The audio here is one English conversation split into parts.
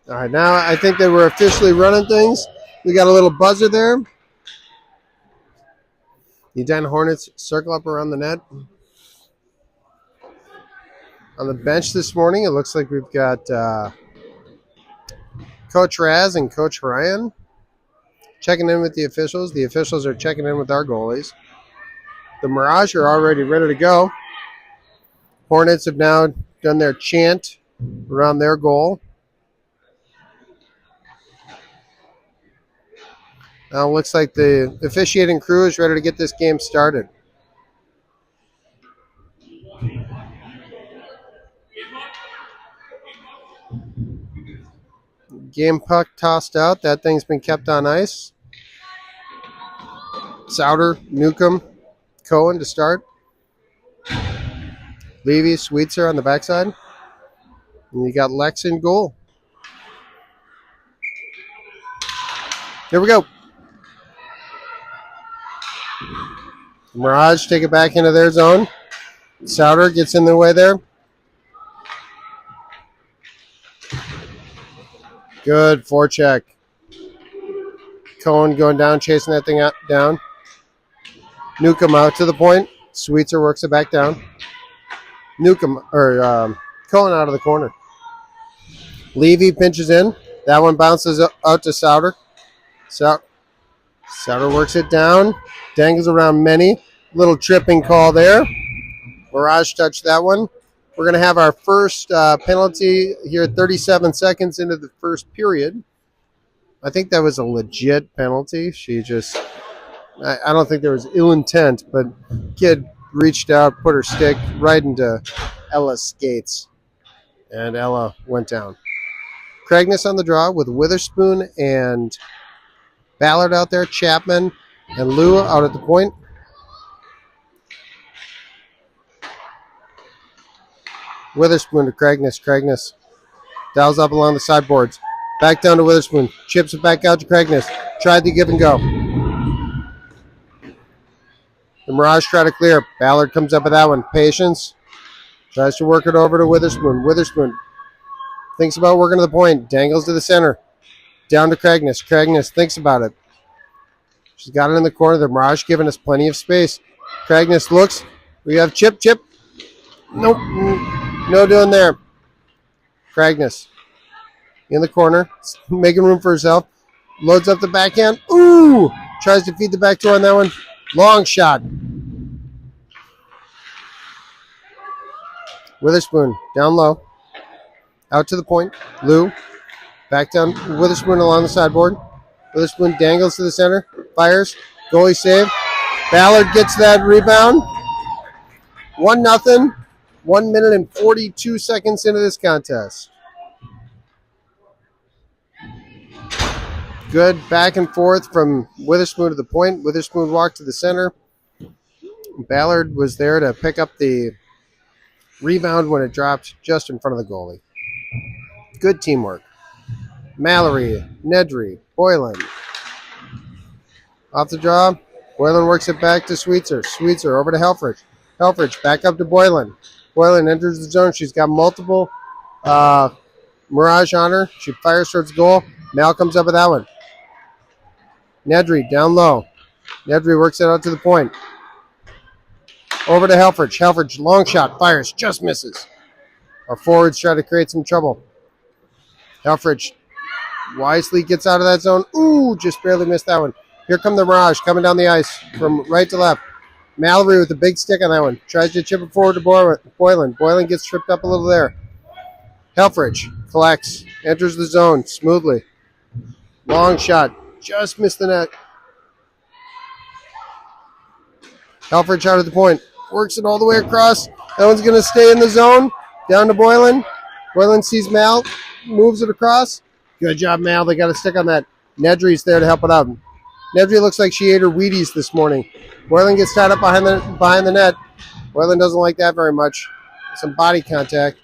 All right, now I think that we're officially running things. We got a little buzzer there. The Edina Hornets circle up around the net. On the bench this morning, it looks like we've got Coach Raz and Coach Ryan checking in with the officials. The officials are checking in with our goalies. The Mirage are already ready to go. Hornets have now done their chant around their goal. Now it looks like the officiating crew is ready to get this game started. Game puck tossed out. That thing's been kept on ice. Souter, Newcomb, Cohen to start. Levy, Sweetser on the backside. And you got Lex in goal. Here we go. Mirage take it back into their zone. Souter gets in the way there. Good forecheck. Cohen going down, chasing that thing down. Newcomb out to the point. Sweetser works it back down. Cohen out of the corner. Levy pinches in. That one bounces out to Souter. Souter works it down. Dangles around many. Little tripping call there. Mirage touched that one. We're going to have our first penalty here 37 seconds into the first period. I think that was a legit penalty. I don't think there was ill intent, but kid reached out, put her stick right into Ella's skates, and Ella went down. Craigness on the draw with Witherspoon and Ballard out there, Chapman and Lou out at the point. Witherspoon to Craigness. Craigness dials up along the sideboards. Back down to Witherspoon. Chips it back out to Craigness. Tried to give and go. The Mirage try to clear. Ballard comes up with that one. Patience. Tries to work it over to Witherspoon. Witherspoon thinks about working to the point. Dangles to the center. Down to Craigness. Craigness thinks about it. She's got it in the corner. The Mirage giving us plenty of space. Craigness looks. We have Chip. Nope. No doing there. Craigness in the corner. Making room for herself. Loads up the backhand. Ooh! Tries to feed the back door on that one. Long shot. Witherspoon down low. Out to the point. Lou. Back down. Witherspoon along the sideboard. Witherspoon dangles to the center. Fires. Goalie save. Ballard gets that rebound. 1-0. 1 minute and 42 seconds into this contest. Good back and forth from Witherspoon to the point. Witherspoon walked to the center. Ballard was there to pick up the rebound when it dropped just in front of the goalie. Good teamwork. Mallory, Nedry, Boylan. Off the draw. Boylan works it back to Sweetser. Sweetser over to Helferich. Helferich back up to Boylan. Boylan enters the zone. She's got multiple Mirage on her. She fires towards goal. Mal comes up with that one. Nedry down low. Nedry works it out to the point. Over to Helferich. Helferich, long shot, fires, just misses. Our forwards try to create some trouble. Helferich wisely gets out of that zone. Ooh, just barely missed that one. Here come the Mirage coming down the ice from right to left. Mallory with a big stick on that one. Tries to chip it forward to Boylan. Boylan gets tripped up a little there. Helferich collects. Enters the zone smoothly. Long shot. Just missed the net. Helferich out at the point. Works it all the way across. That one's going to stay in the zone. Down to Boylan. Boylan sees Mal. Moves it across. Good job, Mal. They got a stick on that. Nedry's there to help it out. Nedry looks like she ate her Wheaties this morning. Boylan gets tied up behind the net. Boylan doesn't like that very much. Some body contact.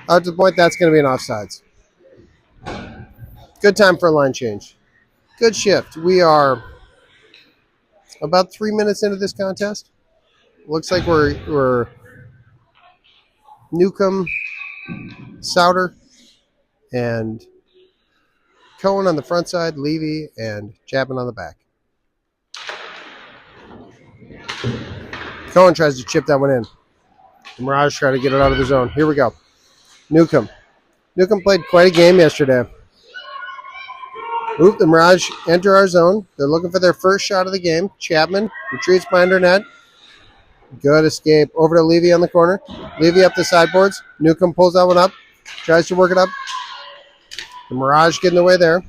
Out to the point, that's going to be an offsides. Good time for a line change. Good shift. We are About 3 minutes into this contest. Looks like we're Newcomb, Souter, and Cohen on the front side, Levy, and Chapman on the back. Cohen tries to chip that one in. Mirage try to get it out of the zone. Here we go. Newcomb. Newcomb played quite a game yesterday. Oop, the Mirage enter our zone. They're looking for their first shot of the game. Chapman retreats behind her net. Good escape. Over to Levy on the corner. Levy up the sideboards. Newcomb pulls that one up. Tries to work it up. The Mirage getting away there.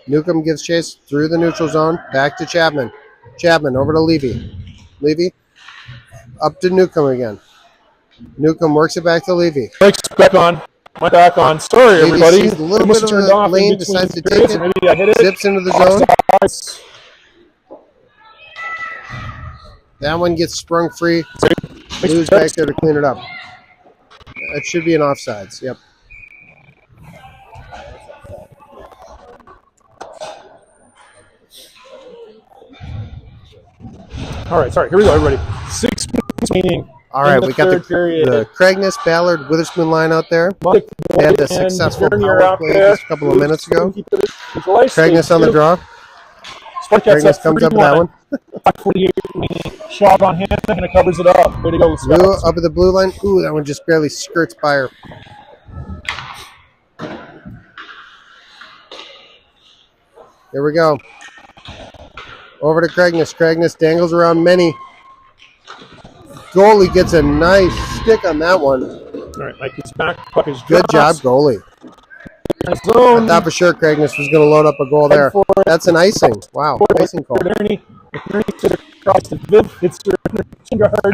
Newcomb gives chase through the neutral zone. Back to Chapman. Chapman over to Levy. Levy up to Newcomb again. Newcomb works it back to Levy. Back on. My back on. Sorry, Levy everybody. sees a little bit of a lane, decides to take it. Maybe I hit it. Zips into the zone. That one gets sprung free. Lou's back there to clean it up. That should be an offsides. Yep. All right, sorry. Here we go, everybody. 6 minutes remaining. All right, we got the Craigness, Ballard, Witherspoon line out there. They had the successful power play just a couple of minutes ago. Craigness on the draw. Craigness comes up with that one. 5:48 shot on him, and it covers it up. Way to go, Lou up at the blue line. Ooh, that one just barely skirts by her. Here we go. Over to Craigness. Craigness dangles around many. Goalie gets a nice stick on that one. All right, Mike is back. Puck is good job, goalie. I thought for sure Craigness was going to load up a goal there. That's an icing. Wow, icing call. I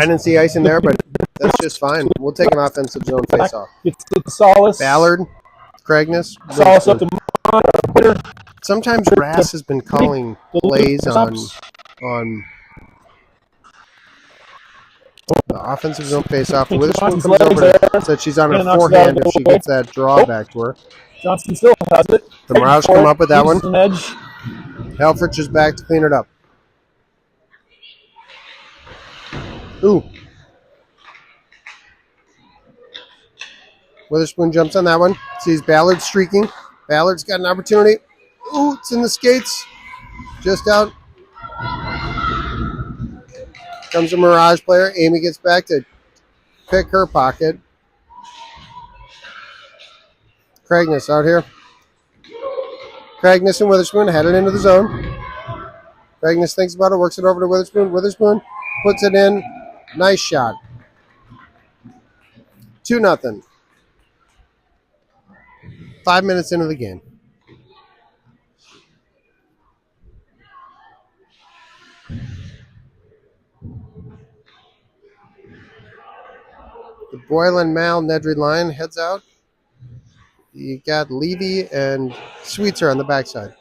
didn't see icing there, but that's just fine. We'll take an offensive zone face-off. It's Solace. Ballard, Craigness. Solace up to sometimes Rass has been calling plays on the offensive zone face-off. Witherspoon comes over there, said she's on her forehand if she gets that draw back to her. Johnston still has it. The Mirage come up with that one. Helferich is back to clean it up. Ooh. Witherspoon jumps on that one. Sees Ballard streaking. Ballard's got an opportunity. Ooh, it's in the skates. Just out. Comes a Mirage player. Amy gets back to pick her pocket. Craigness out here. Craigness and Witherspoon headed into the zone. Craigness thinks about it, works it over to Witherspoon. Witherspoon puts it in. Nice shot. 2-0. 5 minutes into the game. The Boylan Mal Nedry line heads out. You got Levy and Sweetser on the backside.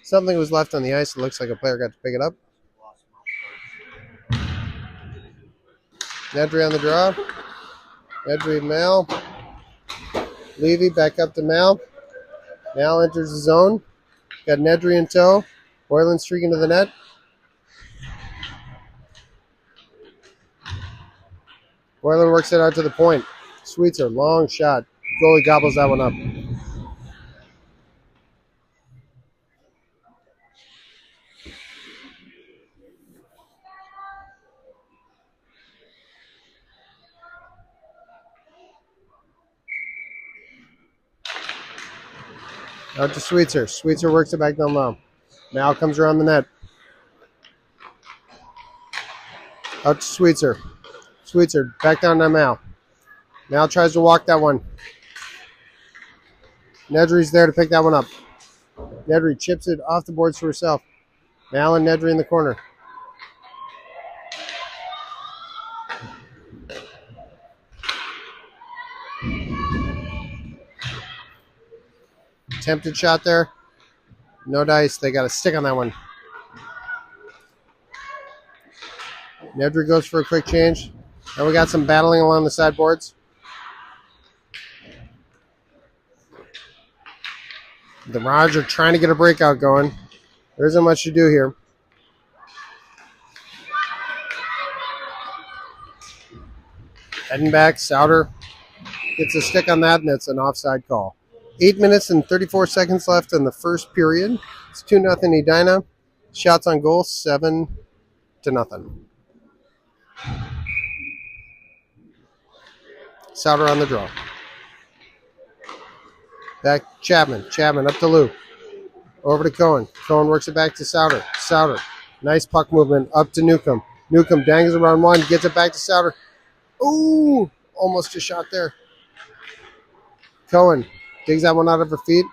Something was left on the ice. It looks like a player got to pick it up. Nedry on the draw. Nedry Mal. Levy back up to Mal. Mal enters the zone. Got Nedry in tow. Boylan streaking to the net. Boylan works it out to the point. Sweetser, long shot. Goalie gobbles that one up. Out to Sweetser. Sweetser works it back down low. Mal comes around the net. Out to Sweetser. Sweetser back down to Mal. Mal tries to walk that one. Nedry's there to pick that one up. Nedry chips it off the boards for herself. Mal and Nedry in the corner. Attempted shot there. No dice. They got a stick on that one. Nedry goes for a quick change. And we got some battling along the sideboards. The Mirage are trying to get a breakout going. There isn't much to do here. Heading back, Souter gets a stick on that, and it's an offside call. 8 minutes and 34 seconds left in the first period. It's 2-0 Edina. Shots on goal, 7-0. Souter on the draw. Back Chapman. Chapman up to Lou. Over to Cohen. Cohen works it back to Souter. Souter. Nice puck movement up to Newcomb. Newcomb dangles around one. Gets it back to Souter. Ooh! Almost a shot there. Cohen digs that one out of her feet.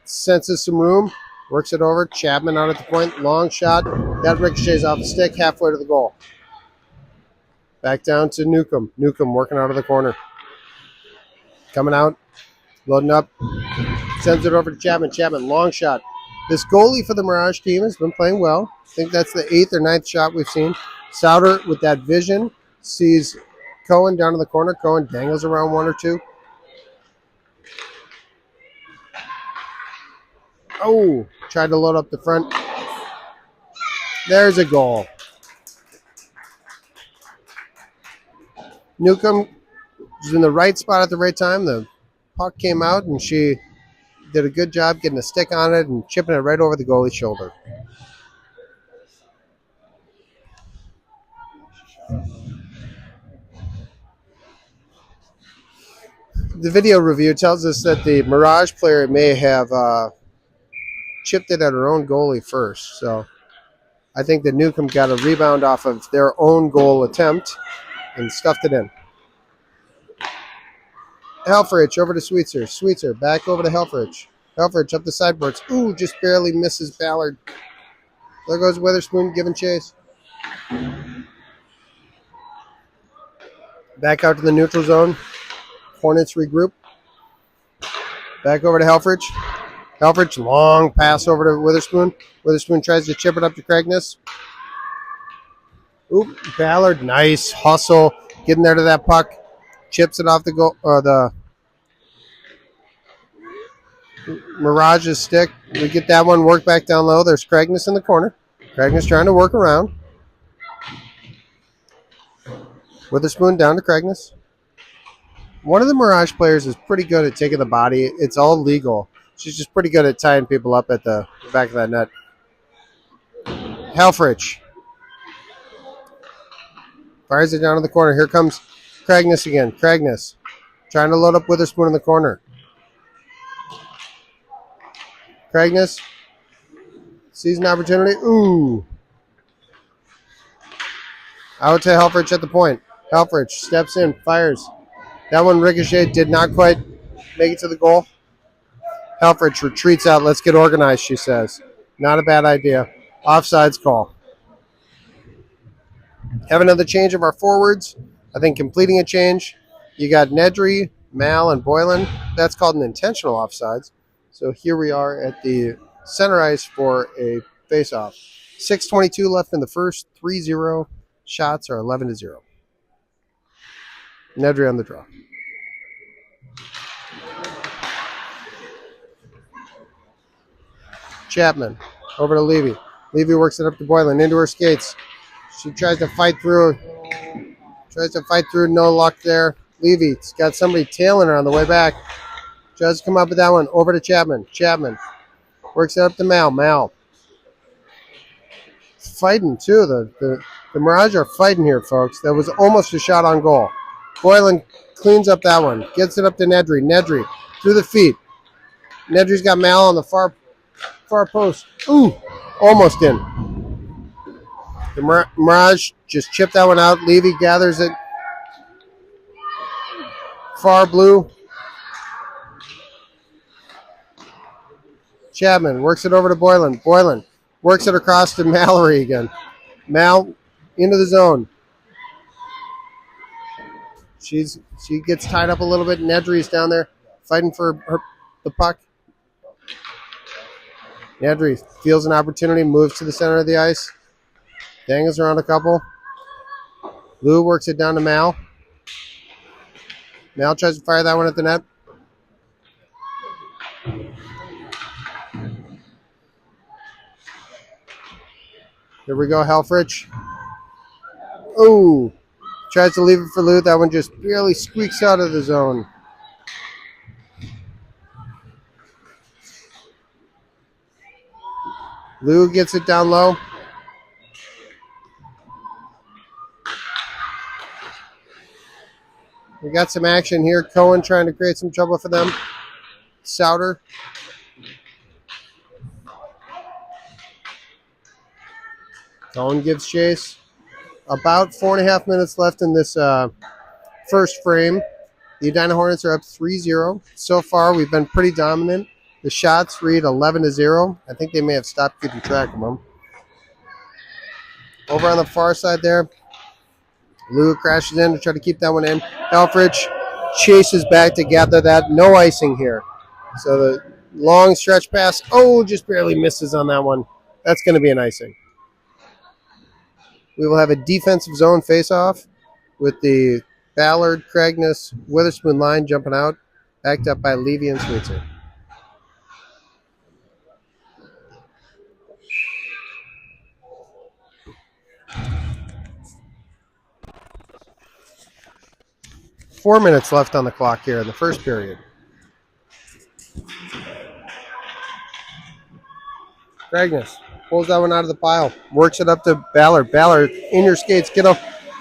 Senses some room. Works it over. Chapman out at the point. Long shot. That ricochets off the stick halfway to the goal. Back down to Newcomb. Newcomb working out of the corner. Coming out. Loading up. Sends it over to Chapman. Chapman, long shot. This goalie for the Mirage team has been playing well. I think that's the 8th or 9th shot we've seen. Souter, with that vision, sees Cohen down in the corner. Cohen dangles around one or two. Oh, tried to load up the front. There's a goal. Newcomb was in the right spot at the right time. The puck came out, and she did a good job getting a stick on it and chipping it right over the goalie's shoulder. The video review tells us that the Mirage player may have chipped it at her own goalie first. So I think that Newcomb got a rebound off of their own goal attempt and stuffed it in. Helferich over to Sweetser. Sweetser back over to Helferich. Helferich up the sideboards. Ooh, just barely misses Ballard. There goes Witherspoon giving chase. Back out to the neutral zone. Hornets regroup. Back over to Helferich. Helferich, long pass over to Witherspoon. Witherspoon tries to chip it up to Craigness. Oop, Ballard, nice hustle. Getting there to that puck. Chips it off the goal, the Mirage's stick. We get that one, work back down low. There's Craigness in the corner. Craigness trying to work around. Witherspoon down to Craigness. One of the Mirage players is pretty good at taking the body. It's all legal. She's just pretty good at tying people up at the back of that net. Helferich fires it down to the corner. Here comes Craigness again. Craigness trying to load up Witherspoon in the corner. Craigness sees an opportunity. Ooh. Out to Helferich at the point. Helferich steps in, fires. That one ricocheted, did not quite make it to the goal. Helferich retreats out. Let's get organized, she says. Not a bad idea. Offsides call. Have another change of our forwards. I think completing a change. You got Nedry, Mal, and Boylan. That's called an intentional offsides. So here we are at the center ice for a face-off. 6:22 left in the first. 3-0. Shots are 11-0. Nedry on the draw. Chapman over to Levy. Levy works it up to Boylan into her skates. She tries to fight through. No luck there. Levy's got somebody tailing her on the way back. Tries to come up with that one. Over to Chapman. Chapman works it up to Mal. Mal fighting too. The Mirage are fighting here, folks. That was almost a shot on goal. Boylan cleans up that one. Gets it up to Nedry. Nedry through the feet. Nedry's got Mal on the far post. Ooh, almost in. The Mirage just chipped that one out. Levy gathers it. Far blue. Chapman works it over to Boylan. Boylan works it across to Mallory again. Mal into the zone. She gets tied up a little bit. Nedry's down there fighting for the puck. Nedry feels an opportunity, moves to the center of the ice. Dangles around a couple. Lou works it down to Mal. Mal tries to fire that one at the net. Here we go, Helferich. Oh, tries to leave it for Lou. That one just barely squeaks out of the zone. Lou gets it down low. We got some action here. Cohen trying to create some trouble for them. Souter. Cohen gives chase. About 4.5 minutes left in this first frame. The Edina Hornets are up 3-0. So far, we've been pretty dominant. The shots read 11-0. I think they may have stopped keeping track of them. Over on the far side there, Lou crashes in to try to keep that one in. Helferich chases back to gather that. No icing here. So the long stretch pass, just barely misses on that one. That's going to be an icing. We will have a defensive zone face-off with the Ballard, Craigness, Witherspoon line jumping out, backed up by Levy and Sweetser. Four minutes left on the clock here in the first period. Craigness pulls that one out of the pile, works it up to Ballard. Ballard, in your skates, get up.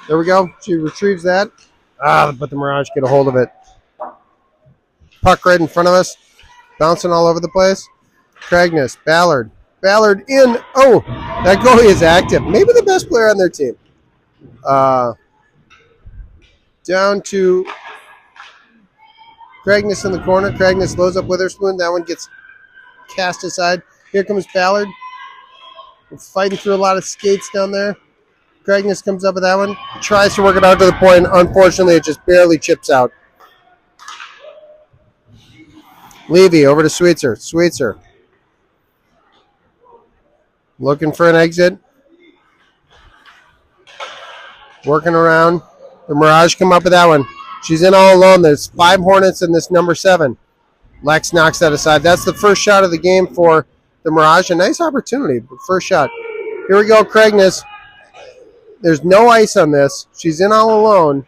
There we go. She retrieves that. But the Mirage get a hold of it. Puck right in front of us, bouncing all over the place. Craigness, Ballard. Ballard in. Oh, that goalie is active. Maybe the best player on their team. Down to Craigness in the corner. Craigness loads up Witherspoon. That one gets cast aside. Here comes Ballard. We're fighting through a lot of skates down there. Craigness comes up with that one. Tries to work it out to the point. Unfortunately, it just barely chips out. Levy over to Sweetser. Sweetser. Looking for an exit. Working around. The Mirage come up with that one. She's in all alone. There's 5 Hornets in this number 7. Lex knocks that aside. That's the first shot of the game for the Mirage. A nice opportunity. First shot. Here we go, Craigness. There's no ice on this. She's in all alone.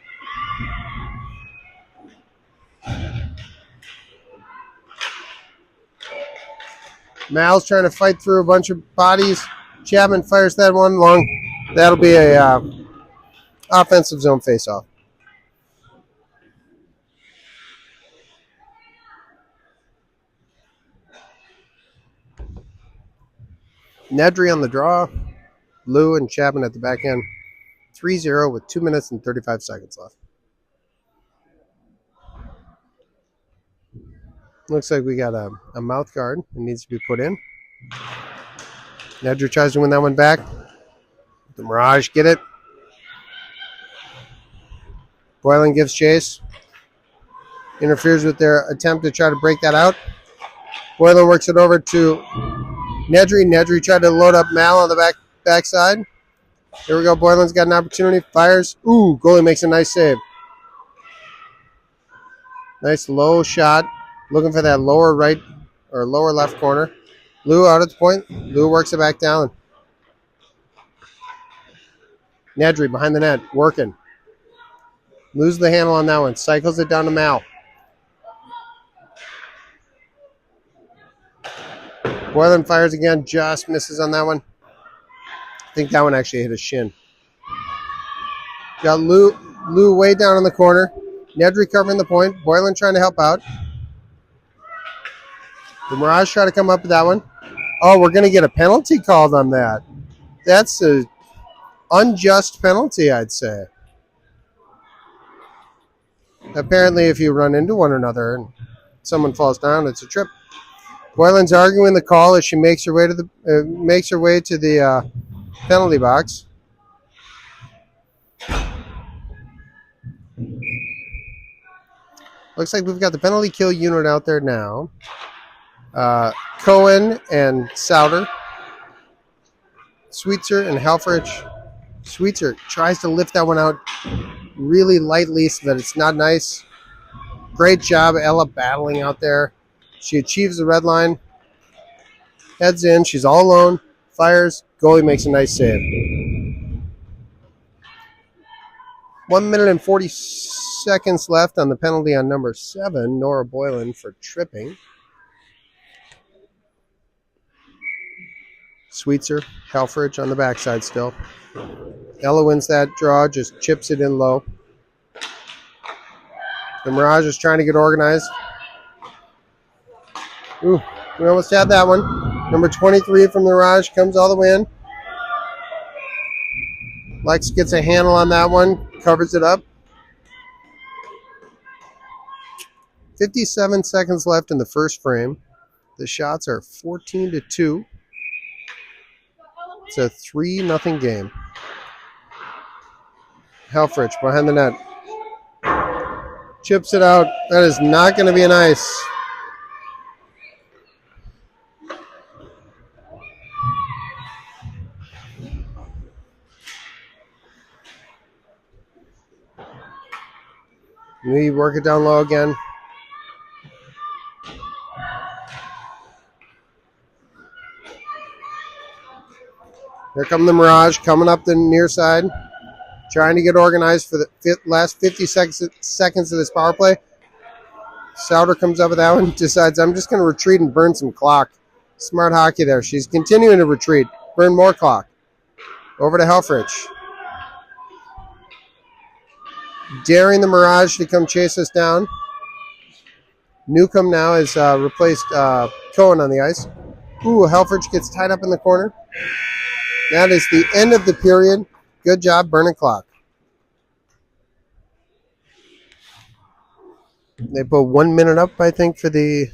Mal's trying to fight through a bunch of bodies. Chapman fires that one long. That'll be a offensive zone faceoff. Nedry on the draw. Lou and Chapman at the back end. 3-0 with 2 minutes and 35 seconds left. Looks like we got a mouth guard that needs to be put in. Nedry tries to win that one back. The Mirage get it. Boylan gives chase. Interferes with their attempt to try to break that out. Boylan works it over to Nedry. Nedry tried to load up Mal on the backside. Here we go. Boylan's got an opportunity. Fires. Ooh, goalie makes a nice save. Nice low shot. Looking for that lower right or lower left corner. Lou out at the point. Lou works it back down. Nedry behind the net. Working. Loses the handle on that one. Cycles it down to Mal. Boylan fires again. Just misses on that one. I think that one actually hit his shin. Got Lou way down in the corner. Nedry covering the point. Boylan trying to help out. The Mirage try to come up with that one. Oh, we're going to get a penalty called on that. That's an unjust penalty, I'd say. Apparently, if you run into one another and someone falls down, it's a trip. Boylan's arguing the call as she makes her way to the penalty box. Looks like we've got the penalty kill unit out there now. Cohen and Souter. Sweetser and Helferich. Sweetser tries to lift that one out really lightly so that it's not nice. Great job, Ella, battling out there. She achieves the red line. Heads in. She's all alone. Fires. Goalie makes a nice save. 1 minute and 40 seconds left on the penalty on number 7, Nora Boylan, for tripping. Sweetser, Helferich on the backside still. Ella wins that draw, just chips it in low. The Mirage is trying to get organized. Ooh, we almost had that one. Number 23 from the Mirage comes all the way in. Lex gets a handle on that one, covers it up. 57 seconds left in the first frame. The shots are 14-2. It's a 3-0 game. Helferich behind the net. Chips it out. That is not going to be an ice. We work it down low again. Here come the Mirage coming up the near side. Trying to get organized for the last 50 seconds of this power play. Souter comes up with that one. Decides, I'm just going to retreat and burn some clock. Smart hockey there. She's continuing to retreat. Burn more clock. Over to Helferich. Daring the Mirage to come chase us down. Newcomb now has replaced Cohen on the ice. Ooh, Helferich gets tied up in the corner. That is the end of the period. Good job burning clock. They put 1 minute up, I think, for the...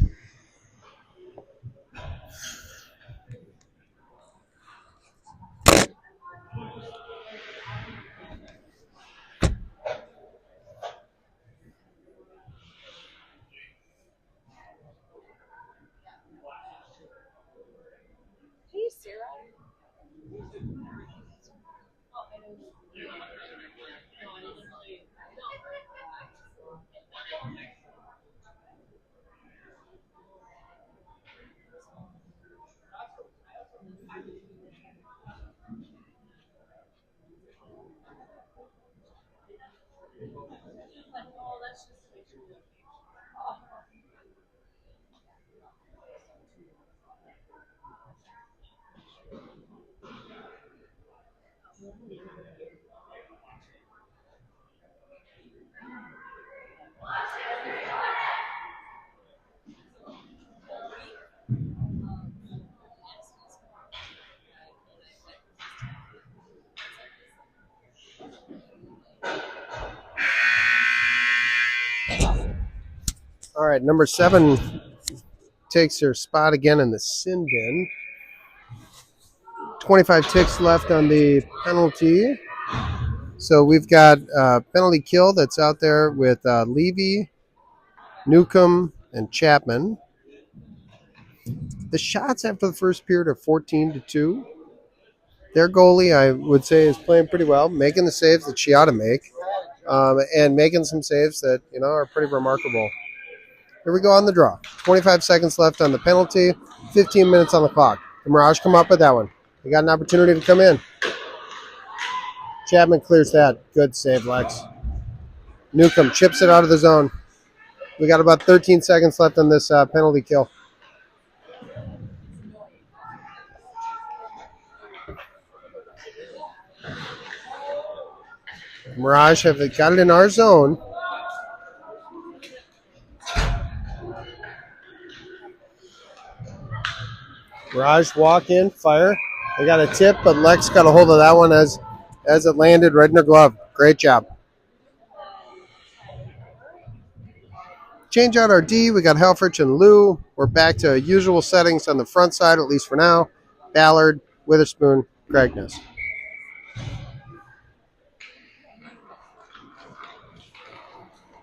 All right, number 7 takes her spot again in the sin bin. 25 ticks left on the penalty. So we've got penalty kill that's out there with Levy, Newcomb, and Chapman. The shots after the first period are 14-2. Their goalie, I would say, is playing pretty well, making the saves that she ought to make, and making some saves that are pretty remarkable. Here we go on the draw. 25 seconds left on the penalty, 15 minutes on the clock. The Mirage come up with that one. They got an opportunity to come in. Chapman clears that. Good save, Lex. Newcomb chips it out of the zone. We got about 13 seconds left on this penalty kill. Mirage have got it in our zone. Mirage walk in, fire. They got a tip, but Lex got a hold of that one as it landed right in her glove. Great job. Change out our D. We got Helferich and Lou. We're back to usual settings on the front side, at least for now. Ballard, Witherspoon, Craignes.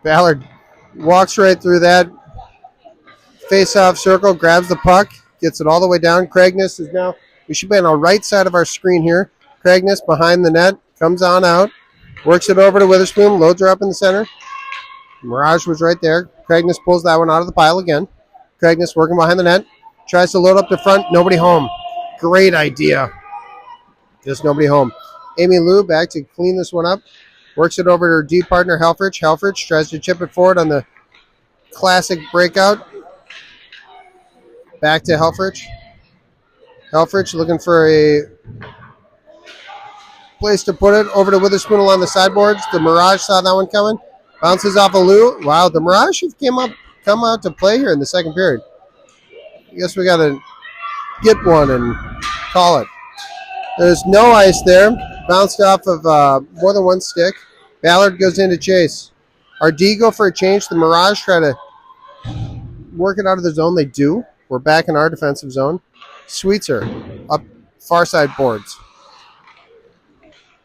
Ballard walks right through that face-off circle, grabs the puck, gets it all the way down. Craignes is now, we should be on our right side of our screen here. Craignes behind the net, comes on out, works it over to Witherspoon, loads her up in the center. Mirage was right there. Craignes pulls that one out of the pile again. Craignes working behind the net, tries to load up the front, nobody home. Great idea. Just nobody home. Amy Lou back to clean this one up. Works it over to her D partner, Helferich. Helferich tries to chip it forward on the classic breakout. Back to Helferich. Helferich looking for a place to put it. Over to Witherspoon along the sideboards. The Mirage saw that one coming. Bounces off of Lou. Wow, the Mirage have come out to play here in the second period. I guess we got to get one and call it. There's no ice there. Bounced off of more than one stick. Ballard goes in to chase. Our D go for a change. The Mirage try to work it out of the zone. They do. We're back in our defensive zone. Sweetser up far side boards.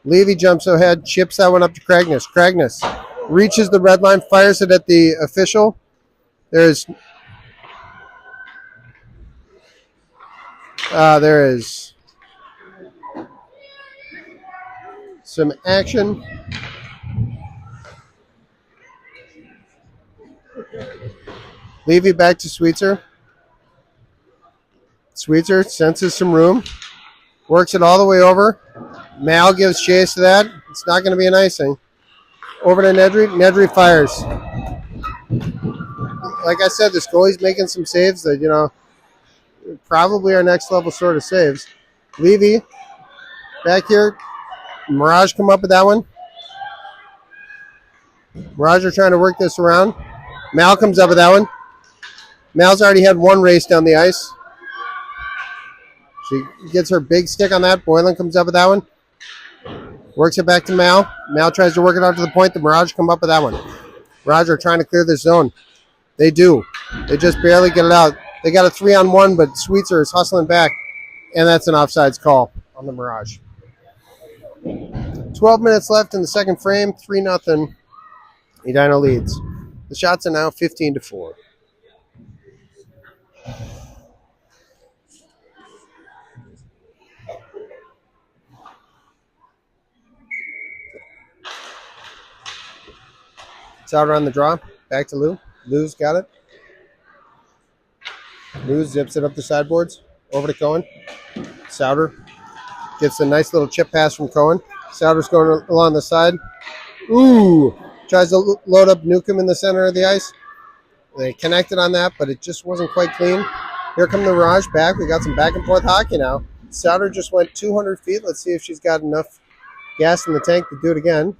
Levy jumps ahead, chips that one up to Cragness. Cragness reaches the red line, fires it at the official. There is some action. Levy back to Sweetser. Sweetser senses some room. Works it all the way over. Mal gives chase to that. It's not going to be an icing. Over to Nedry. Nedry fires. Like I said, this goalie's making some saves that, probably our next level sort of saves. Levy back here. Mirage come up with that one. Mirage are trying to work this around. Mal comes up with that one. Mal's already had one race down the ice. She gets her big stick on that. Boylan comes up with that one. Works it back to Mal. Mal tries to work it out to the point. The Mirage come up with that one. Mirage are trying to clear this zone. They do. They just barely get it out. They got a 3-on-1, but Sweetser is hustling back. And that's an offsides call on the Mirage. 12 minutes left in the second frame. 3-0. Edina leads. The shots are now 15-4. Souter on the draw. Back to Lou. Lou's got it. Lou zips it up the sideboards. Over to Cohen. Souter gets a nice little chip pass from Cohen. Souter's going along the side. Ooh! Tries to load up Newcomb in the center of the ice. They connected on that, but it just wasn't quite clean. Here come the Mirage back. We got some back and forth hockey now. Souter just went 200 feet. Let's see if she's got enough gas in the tank to do it again.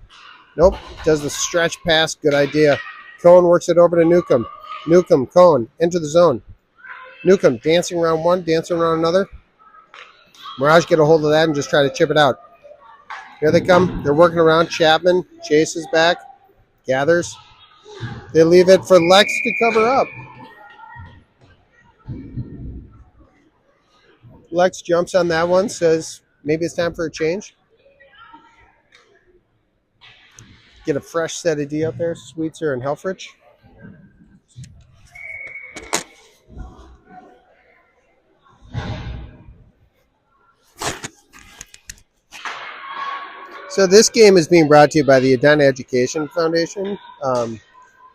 Nope. Does the stretch pass. Good idea. Cohen works it over to Newcomb. Newcomb, Cohen, into the zone. Newcomb dancing around one, dancing around another. Mirage get a hold of that and just try to chip it out. Here they come. They're working around. Chapman chases back. Gathers. They leave it for Lex to cover up. Lex jumps on that one, says maybe it's time for a change. Get a fresh set of D up there. Sweetser and Helferich. So this game is being brought to you by the Edina Education Foundation.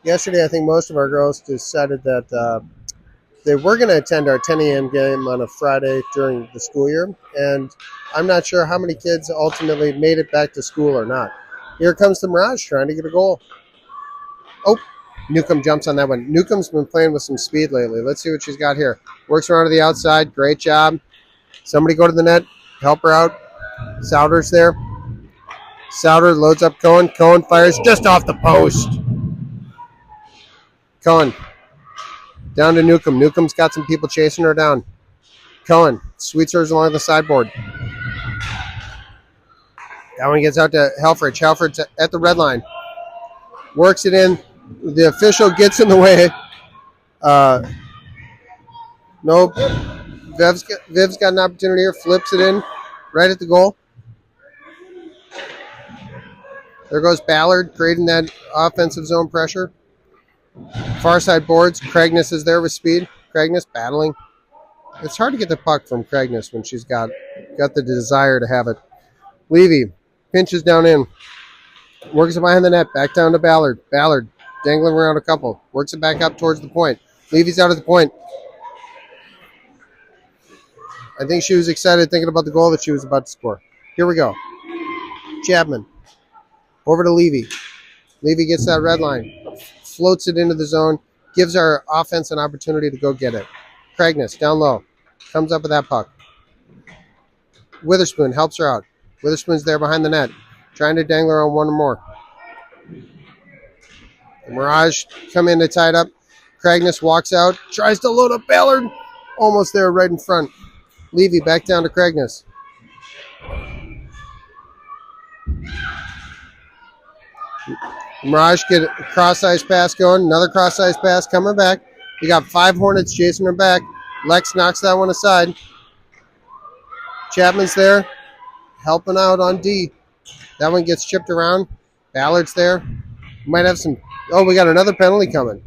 Yesterday, I think most of our girls decided that they were going to attend our 10 a.m. game on a Friday during the school year. And I'm not sure how many kids ultimately made it back to school or not. Here comes the Mirage trying to get a goal. Oh, Newcomb jumps on that one. Newcomb's been playing with some speed lately. Let's see what she's got here. Works around to the outside. Great job. Somebody go to the net. Help her out. Souter's there. Souter loads up Cohen. Cohen fires just off the post. Cohen. Down to Newcomb. Newcomb's got some people chasing her down. Cohen. Sweetser's along the sideboard. That one gets out to Helferich. Helferich at the red line. Works it in. The official gets in the way. Nope. Viv's got an opportunity here. Flips it in right at the goal. There goes Ballard creating that offensive zone pressure. Far side boards. Cragness is there with speed. Cragness battling. It's hard to get the puck from Cragness when she's got the desire to have it. Levy pinches down in. Works it behind the net. Back down to Ballard. Ballard dangling around a couple. Works it back up towards the point. Levy's out at the point. I think she was excited thinking about the goal that she was about to score. Here we go. Chapman. Over to Levy. Levy gets that red line. Floats it into the zone. Gives our offense an opportunity to go get it. Cragness down low. Comes up with that puck. Witherspoon helps her out. Witherspoon's there behind the net. Trying to dangle her on one or more. The Mirage come in to tie it up. Cragness walks out. Tries to load up Ballard. Almost there right in front. Levy back down to Cragness. Mirage get a cross-ice pass going. Another cross-ice pass coming back. We got 5 Hornets chasing her back. Lex knocks that one aside. Chapman's there, helping out on D. That one gets chipped around. Ballard's there. Might have some... Oh, we got another penalty coming.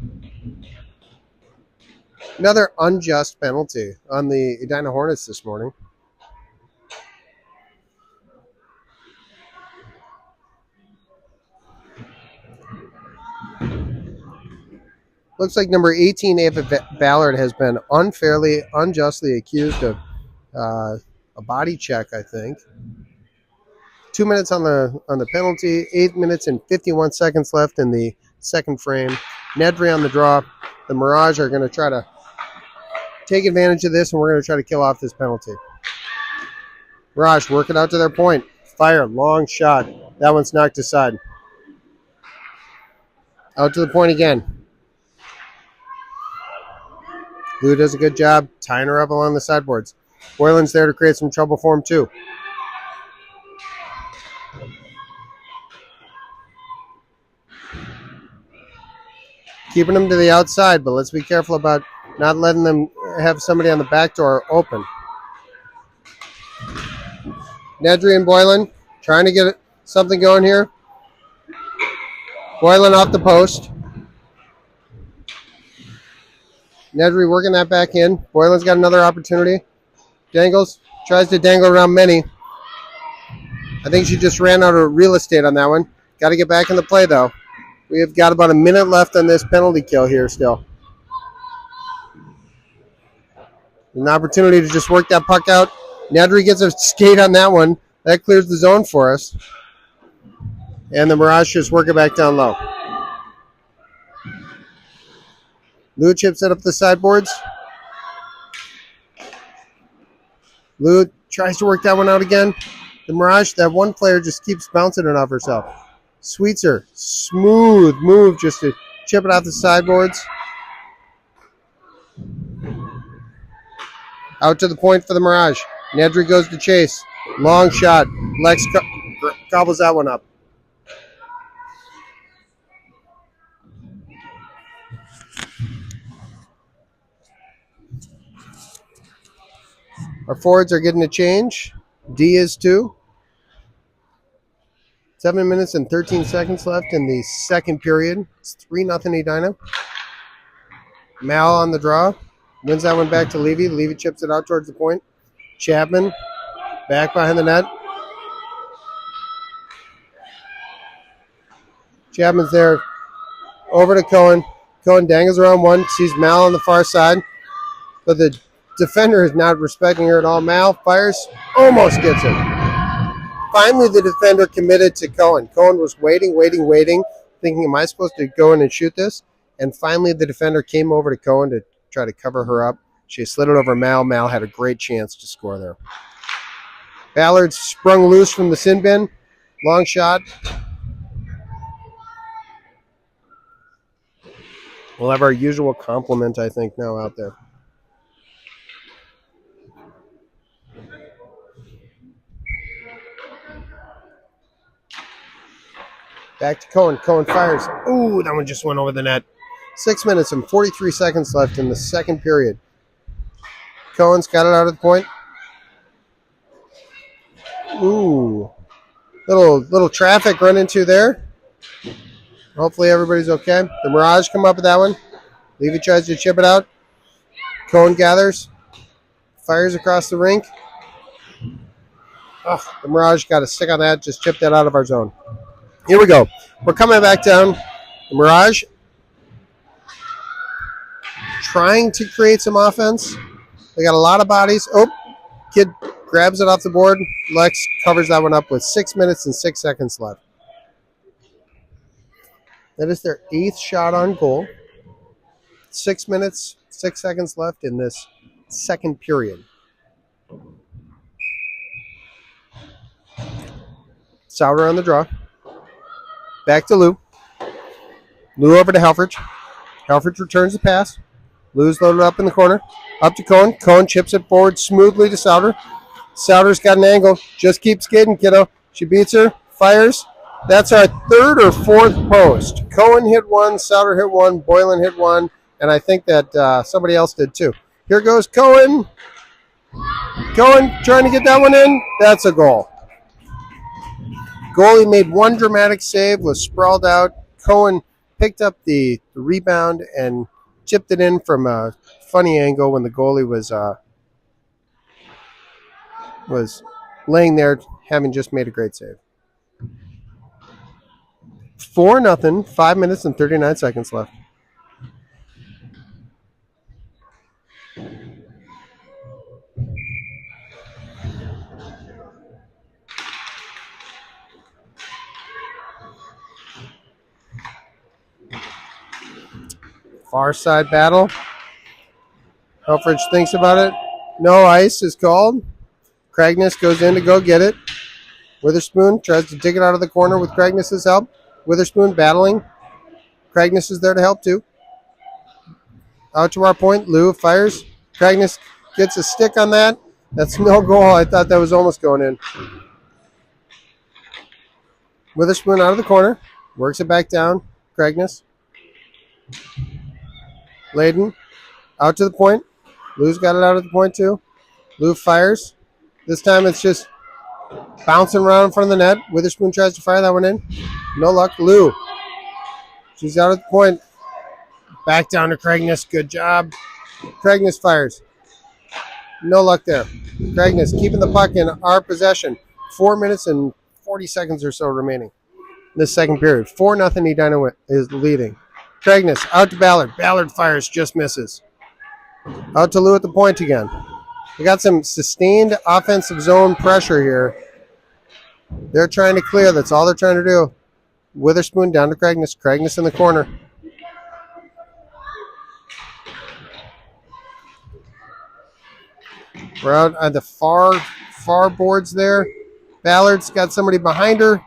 Another unjust penalty on the Edina Hornets this morning. Looks like number 18, Ava Ballard, has been unfairly, unjustly accused of a body check, I think. 2 minutes on the penalty, 8 minutes and 51 seconds left in the second frame. Nedry on the draw. The Mirage are going to try to take advantage of this, and we're going to try to kill off this penalty. Mirage work it out to their point. Fire, long shot. That one's knocked aside. Out to the point again. Lou does a good job tying her up along the sideboards. Boylan's there to create some trouble for him, too. Keeping them to the outside, but let's be careful about not letting them have somebody on the back door open. Nedry and Boylan trying to get something going here. Boylan off the post. Nedry working that back in. Boylan's got another opportunity. Dangles. Tries to dangle around many. I think she just ran out of real estate on that one. Got to get back in the play, though. We have got about a minute left on this penalty kill here still. An opportunity to just work that puck out. Nedry gets a skate on that one. That clears the zone for us. And the Mirage just work it back down low. Lou chips it up the sideboards. Lou tries to work that one out again. The Mirage, that one player just keeps bouncing it off herself. Sweetser, smooth move just to chip it out the sideboards. Out to the point for the Mirage. Nedry goes to chase. Long shot. Lex gobbles that one up. Our forwards are getting a change. D is too. 7 minutes and 13 seconds left in the second period. It's 3-0 Edina. Mal on the draw. Wins that one back to Levy. Levy chips it out towards the point. Chapman back behind the net. Chapman's there. Over to Cohen. Cohen dangles around one. Sees Mal on the far side. But the defender is not respecting her at all. Mal fires. Almost gets it. Finally, the defender committed to Cohen. Cohen was waiting, thinking, am I supposed to go in and shoot this? And finally, the defender came over to Cohen to try to cover her up. She slid it over Mal. Mal had a great chance to score there. Ballard sprung loose from the sin bin. Long shot. We'll have our usual compliment, I think, now out there. Back to Cohen. Cohen fires. Ooh, that one just went over the net. 6 minutes and 43 seconds left in the second period. Cohen's got it out of the point. Ooh. Little traffic run into there. Hopefully everybody's okay. The Mirage come up with that one. Levy tries to chip it out. Cohen gathers. Fires across the rink. Oh, the Mirage got a stick on that. Just chipped that out of our zone. Here we go. We're coming back down. The Mirage trying to create some offense. They got a lot of bodies. Oh, kid grabs it off the board. Lex covers that one up with 6 minutes and 6 seconds left. That is their 8th shot on goal. 6 minutes, 6 seconds left in this second period. Sauter on the draw. Back to Lou. Lou over to Helferich. Helferich returns the pass. Lou's loaded up in the corner. Up to Cohen. Cohen chips it forward smoothly to Sauter. Sauter's got an angle. Just keep skating, kiddo. She beats her. Fires. That's our 3rd or 4th post. Cohen hit one. Sauter hit one. Boylan hit one. And I think that somebody else did too. Here goes Cohen. Cohen trying to get that one in. That's a goal. Goalie made one dramatic save, was sprawled out. Cohen picked up the rebound and chipped it in from a funny angle when the goalie was laying there, having just made a great save. 4-0, 5 minutes and 39 seconds left. Far side battle. Helferich thinks about it. No ice is called. Cragness goes in to go get it. Witherspoon tries to dig it out of the corner with Cragness' help. Witherspoon battling. Cragness is there to help too. Out to our point. Lou fires. Cragness gets a stick on that. That's no goal. I thought that was almost going in. Witherspoon out of the corner. Works it back down. Cragness. Layden. Out to the point. Lou's got it out at the point too. Lou fires. This time it's just bouncing around in front of the net. Witherspoon tries to fire that one in. No luck. Lou. She's out at the point. Back down to Cragness. Good job. Cragness fires. No luck there. Cragness keeping the puck in our possession. 4 minutes and 40 seconds or so remaining. This second period. 4-0 Edina is leading. Cragness out to Ballard. Ballard fires, just misses. Out to Lou at the point again. We got some sustained offensive zone pressure here. They're trying to clear. That's all they're trying to do. Witherspoon down to Cragness. Cragness in the corner. We're out on the far boards there. Ballard's got somebody behind her.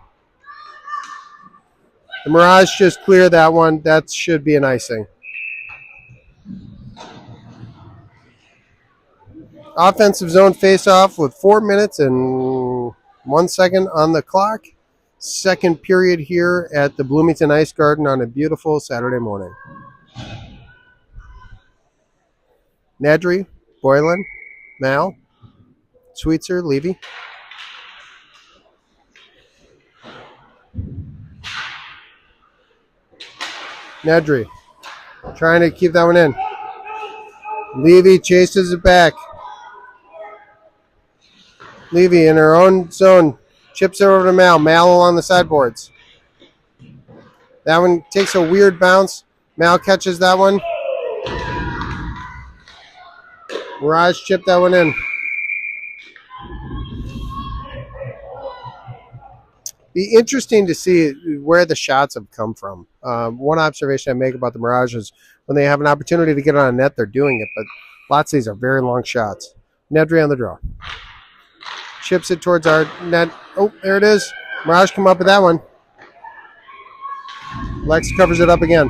The Mirage just cleared that one. That should be an icing. Offensive zone face-off with 4 minutes and 1 second on the clock. Second period here at the Bloomington Ice Garden on a beautiful Saturday morning. Nedry, Boylan, Mal, Sweetser, Levy. Nedry trying to keep that one in. Levy chases it back. Levy in her own zone. Chips it over to Mal. Mal along the sideboards. That one takes a weird bounce. Mal catches that one. Mirage chipped that one in. Be interesting to see where the shots have come from. One observation I make about the Mirage is when they have an opportunity to get on a net, they're doing it, but lots of these are very long shots. Nedry on the draw. Chips it towards our net. Oh, there it is. Mirage come up with that one. Lex covers it up again.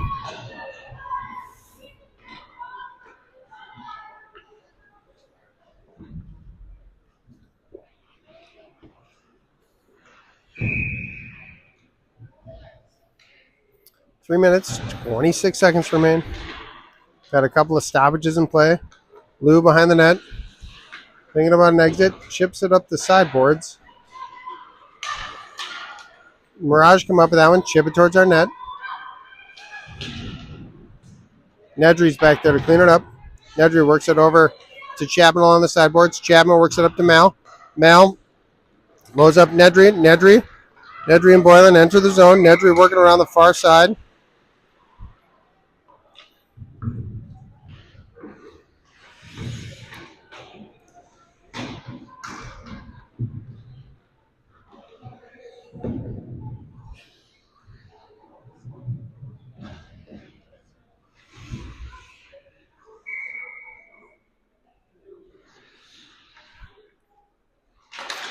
Three minutes, 26 seconds remain. Got a couple of stoppages in play. Lou behind the net. Thinking about an exit. Chips it up the sideboards. Mirage come up with that one. Chip it towards our net. Nedry's back there to clean it up. Nedry works it over to Chapman along the sideboards. Chapman works it up to Mal. Mal loads up Nedry. Nedry and Boylan enter the zone. Nedry working around the far side.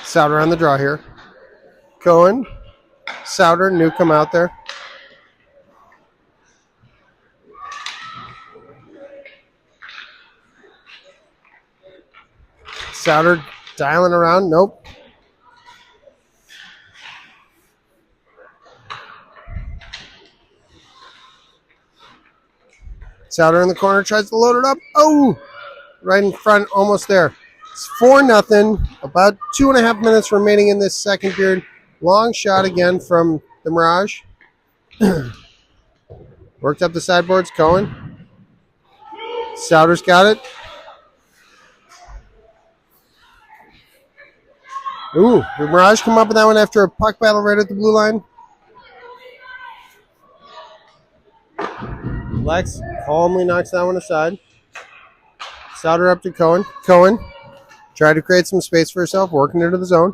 Souter on the draw here. Cohen, Souter, Newcomb out there. Souter dialing around. Nope. Souter in the corner tries to load it up. Oh, right in front, almost there. It's 4-0. About 2.5 minutes remaining in this second period. Long shot again from the Mirage. Worked up the sideboards. Cohen. Souter's got it. Ooh, the Mirage come up with that one after a puck battle right at the blue line. Lex calmly knocks that one aside. Souter up to Cohen. Cohen tried to create some space for herself, working into the zone.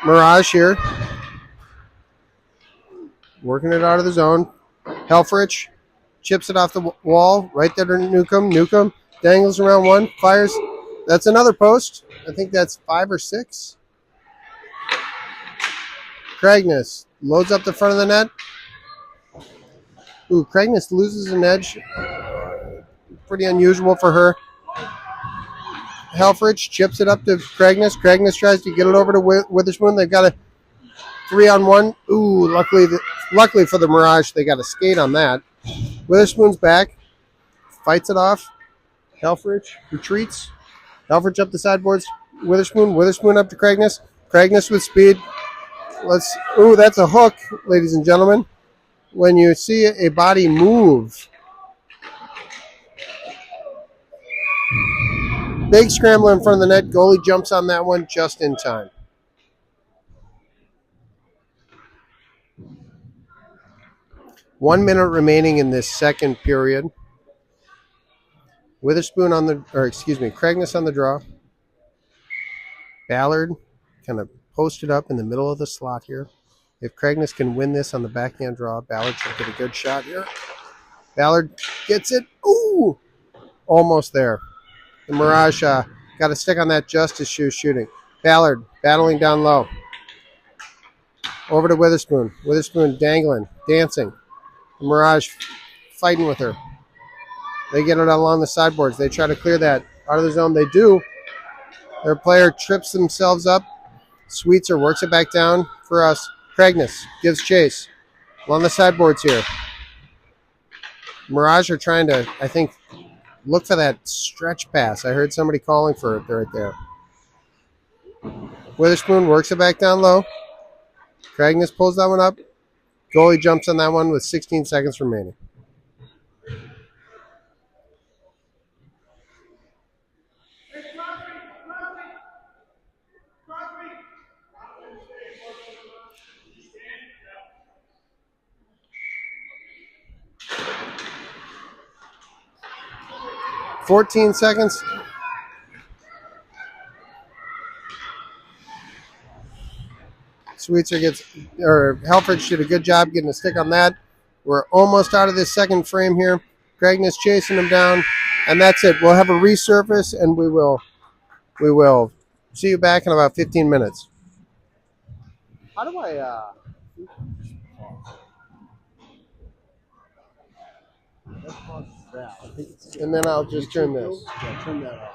Mirage here. Working it out of the zone. Helferich chips it off the wall. Right there to Newcomb. Newcomb dangles around one. Fires. That's another post. I think that's 5 or 6. Craigness loads up the front of the net. Ooh, Craigness loses an edge. Pretty unusual for her. Helferich chips it up to Craigness. Craigness tries to get it over to Witherspoon. They've got a 3-on-1. Ooh, luckily for the Mirage, they got a skate on that. Witherspoon's back. Fights it off. Helferich retreats. Helferich up the sideboards. Witherspoon up to Craigness. Craigness with speed. Ooh, that's a hook, ladies and gentlemen. When you see a body move. Big scrambler in front of the net. Goalie jumps on that one just in time. One minute remaining in this second period. Witherspoon Craigness on the draw. Ballard kind of posted up in the middle of the slot here. If Craigness can win this on the backhand draw, Ballard should get a good shot here. Ballard gets it. Ooh! Almost there. The Mirage got a stick on that just as she was shooting. Ballard battling down low. Over to Witherspoon. Witherspoon dangling, dancing. The Mirage fighting with her. They get it along the sideboards. They try to clear that out of the zone. They do. Their player trips themselves up. Sweetser works it back down for us. Craigness gives chase. Along the sideboards here. Mirage are trying to, I think, look for that stretch pass. I heard somebody calling for it right there. Witherspoon works it back down low. Craigness pulls that one up. Goalie jumps on that one with 16 seconds remaining. $14 seconds. Helferich did a good job getting a stick on that. We're almost out of this second frame here. Craigness chasing him down, and that's it. We'll have a resurface, and we will see you back in about 15 minutes. How do I? And then I'll just turn this. Yeah, turn that off.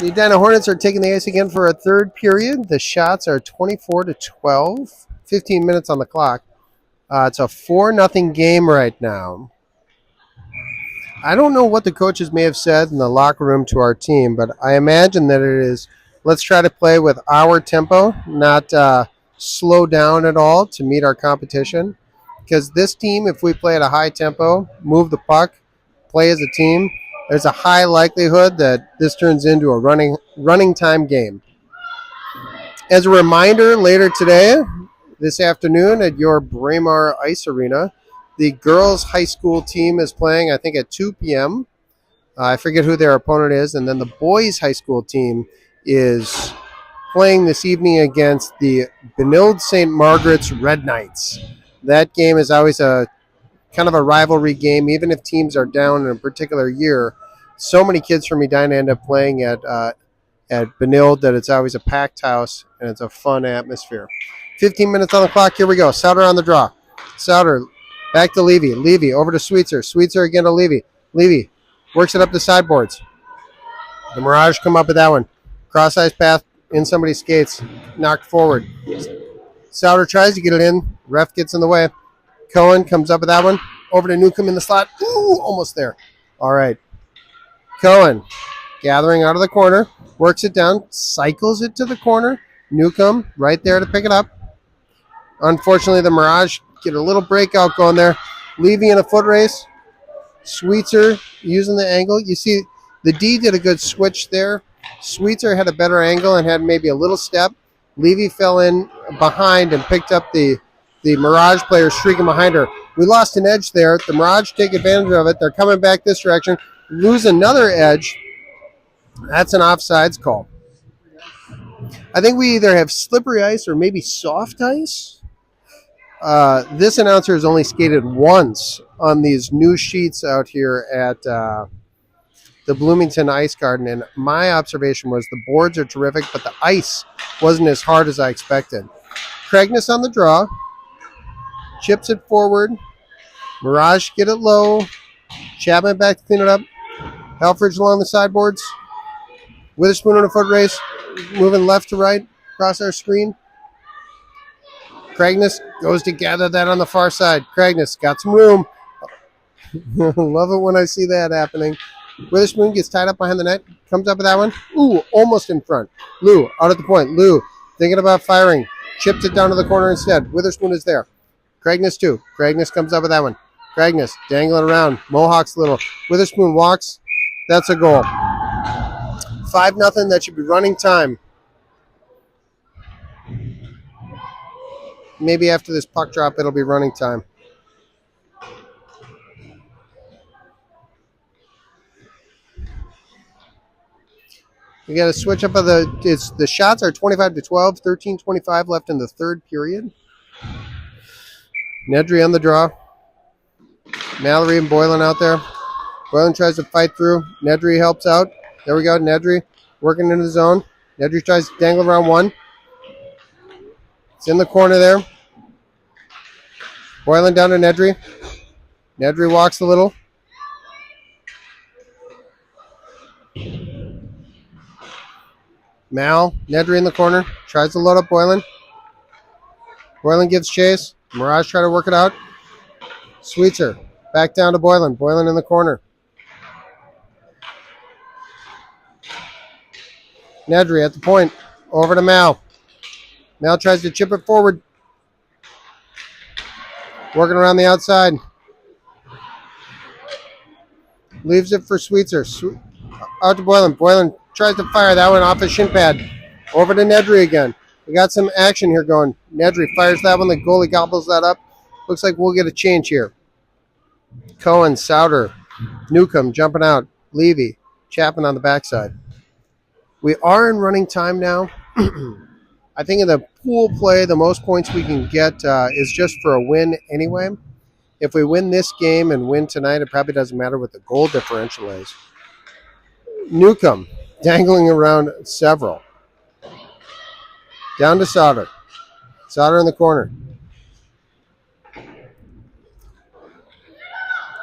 The Edina Hornets are taking the ice again for a third period. The shots are 24-12. 15 minutes on the clock. It's a 4-0 game right now. I don't know what the coaches may have said in the locker room to our team, but I imagine that it is, let's try to play with our tempo, not slow down at all to meet our competition. Because this team, if we play at a high tempo, move the puck, play as a team, there's a high likelihood that this turns into a running time game. As a reminder, later today, this afternoon at your Braemar Ice Arena, the girls' high school team is playing, I think, at 2 p.m. I forget who their opponent is. And then the boys' high school team is playing this evening against the Benilde St. Margaret's Red Knights. That game is always a kind of a rivalry game, even if teams are down in a particular year. So many kids from Edina end up playing at Benilde that it's always a packed house, and it's a fun atmosphere. 15 minutes on the clock. Here we go. Souter on the draw. Souter back to Levy. Levy over to Sweetser. Sweetser again to Levy. Levy works it up the sideboards. The Mirage come up with that one. Cross-ice path in somebody's skates. Knocked forward. Souter tries to get it in. Ref gets in the way. Cohen comes up with that one. Over to Newcomb in the slot. Ooh, almost there. All right. Cohen gathering out of the corner. Works it down. Cycles it to the corner. Newcomb right there to pick it up. Unfortunately, the Mirage get a little breakout going there. Levy in a foot race. Sweetser using the angle. You see, the D did a good switch there. Sweetser had a better angle and had maybe a little step. Levy fell in behind and picked up the Mirage player streaking behind her. We lost an edge there. The Mirage take advantage of it. They're coming back this direction. Lose another edge. That's an offsides call. I think we either have slippery ice or maybe soft ice. This announcer has only skated once on these new sheets out here at the Bloomington Ice Garden, and my observation was the boards are terrific, but the ice wasn't as hard as I expected. Craigness on the draw. Chips it forward. Mirage get it low. Chapman back to clean it up. Helferich along the sideboards. Witherspoon in a foot race. Moving left to right across our screen. Craigness goes to gather that on the far side. Craigness got some room. Love it when I see that happening. Witherspoon gets tied up behind the net. Comes up with that one. Ooh, almost in front. Lou out at the point. Lou thinking about firing. Chipped it down to the corner instead. Witherspoon is there. Craigness too. Craigness comes up with that one. Craigness dangling around. Mohawks little. Witherspoon walks. That's a goal. 5-0. That should be running time. Maybe after this puck drop, it'll be running time. We got to switch up of the shots are 25-12, 13:25 left in the third period. Nedry on the draw. Mallory and Boylan out there. Boylan tries to fight through. Nedry helps out. There we go. Nedry working into the zone. Nedry tries to dangle around one. It's in the corner there. Boylan down to Nedry. Nedry walks a little. Mal, Nedry in the corner. Tries to load up Boylan. Boylan gives chase. Mirage try to work it out. Sweetser back down to Boylan. Boylan in the corner. Nedry at the point. Over to Mal. Mal tries to chip it forward. Working around the outside. Leaves it for Sweetser. Out to Boylan. Boylan tries to fire that one off his shin pad. Over to Nedry again. We got some action here going. Nedry fires that one. The goalie gobbles that up. Looks like we'll get a change here. Cohen, Souter, Newcomb jumping out. Levy, Chapman on the backside. We are in running time now. I think in the pool play, the most points we can get is just for a win anyway. If we win this game and win tonight, it probably doesn't matter what the goal differential is. Newcomb dangling around several. Down to Souter. Souter in the corner.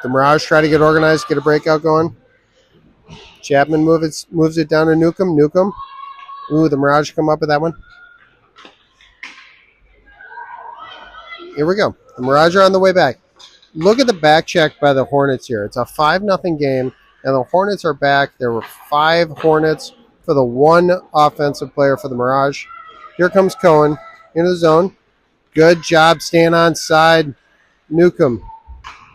The Mirage try to get organized, get a breakout going. Chapman moves it down to Newcomb. Newcomb. Ooh, the Mirage come up with that one. Here we go. The Mirage are on the way back. Look at the back check by the Hornets here. It's a 5-0 game, and the Hornets are back. There were 5 Hornets for the 1 offensive player for the Mirage. Here comes Cohen into the zone. Good job staying on side. Newcomb.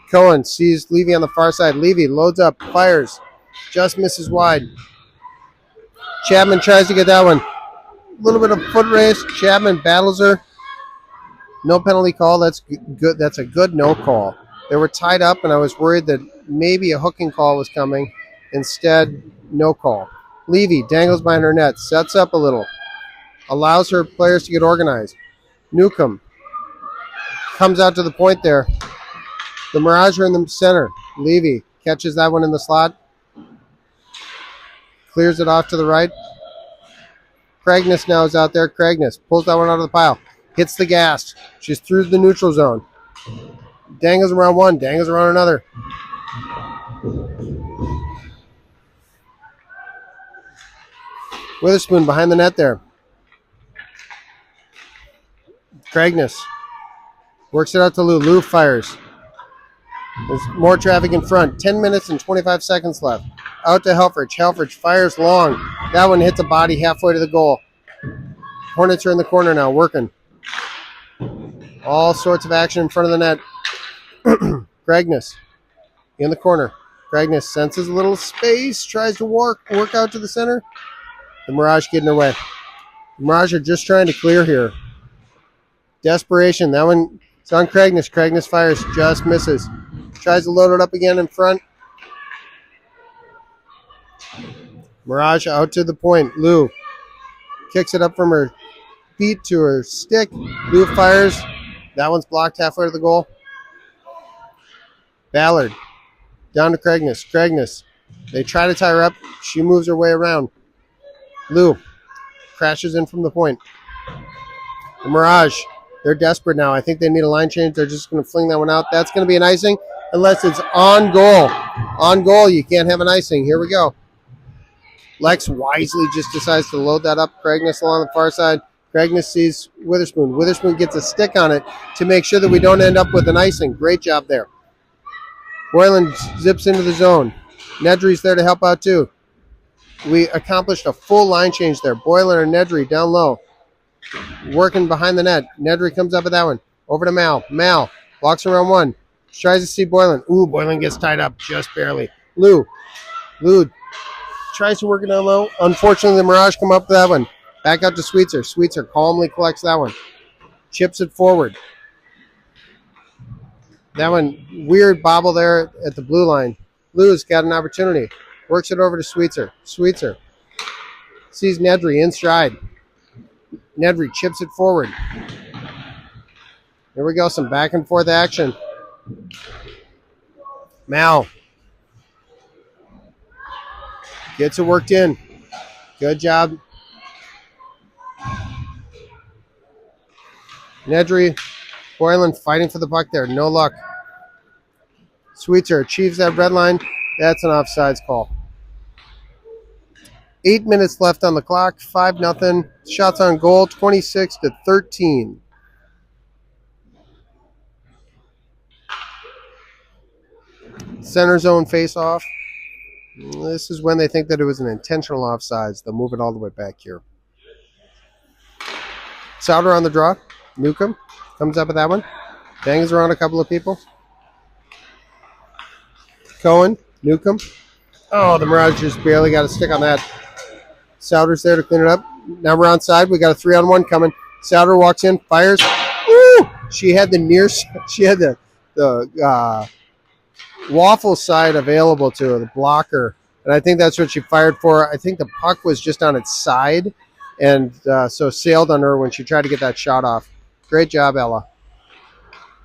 Cohen sees Levy on the far side. Levy loads up, fires. Just misses wide. Chapman tries to get that one. A little bit of foot race. Chapman battles her. No penalty call. That's good. That's a good no call. They were tied up, and I was worried that maybe a hooking call was coming. Instead, no call. Levy dangles behind her net. Sets up a little. Allows her players to get organized. Newcomb comes out to the point there. The Mirage are in the center. Levy catches that one in the slot. Clears it off to the right. Craigness now is out there. Craigness pulls that one out of the pile. Hits the gas. She's through the neutral zone. Dangles around one. Dangles around another. Witherspoon behind the net there. Craigness works it out to Lou. Lou fires. There's more traffic in front. 10 minutes and 25 seconds left. Out to Helferich. Helferich fires long. That one hits a body halfway to the goal. Hornets are in the corner now, working. All sorts of action in front of the net. Craigness in the corner. Craigness senses a little space, tries to work out to the center. The Mirage getting away. The Mirage are just trying to clear here. Desperation. That one is on Craigness. Craigness fires, just misses. Tries to load it up again in front. Mirage out to the point. Lou kicks it up from her feet to her stick. Lou fires. That one's blocked halfway to the goal. Ballard down to Craigness. Craigness. They try to tie her up. She moves her way around. Lou crashes in from the point. The Mirage, they're desperate now. I think they need a line change. They're just going to fling that one out. That's going to be an icing unless it's on goal. On goal, you can't have an icing. Here we go. Lex wisely just decides to load that up. Craigness along the far side. Craigness sees Witherspoon. Witherspoon gets a stick on it to make sure that we don't end up with an icing. Great job there. Boylan zips into the zone. Nedry's there to help out too. We accomplished a full line change there. Boylan and Nedry down low. Working behind the net. Nedry comes up with that one. Over to Mal. Mal walks around one. Tries to see Boylan. Ooh, Boylan gets tied up just barely. Lou tries to work it down low. Unfortunately, the Mirage come up with that one. Back out to Sweetser. Sweetser calmly collects that one. Chips it forward. That one, weird bobble there at the blue line. Lou's got an opportunity. Works it over to Sweetser. Sweetser sees Nedry in stride. Nedry chips it forward. Here we go, some back and forth action. Mal gets it worked in. Good job. Nedry, Boylan fighting for the puck there. No luck. Sweetser achieves that red line. That's an offsides call. 8 minutes left on the clock. 5-0. Shots on goal, 26-13. Center zone face-off. This is when they think that it was an intentional offsides. They'll move it all the way back here. Souter on the draw. Newcomb comes up with that one. Bangs around a couple of people. Cohen, Newcomb. Oh, the Mirage just barely got a stick on that. Souter's there to clean it up. Now we're onside. We got a 3-on-1 coming. Souter walks in, fires. Woo! She had the waffle side available to her, the blocker. And I think that's what she fired for. I think the puck was just on its side and so sailed on her when she tried to get that shot off. Great job, Ella.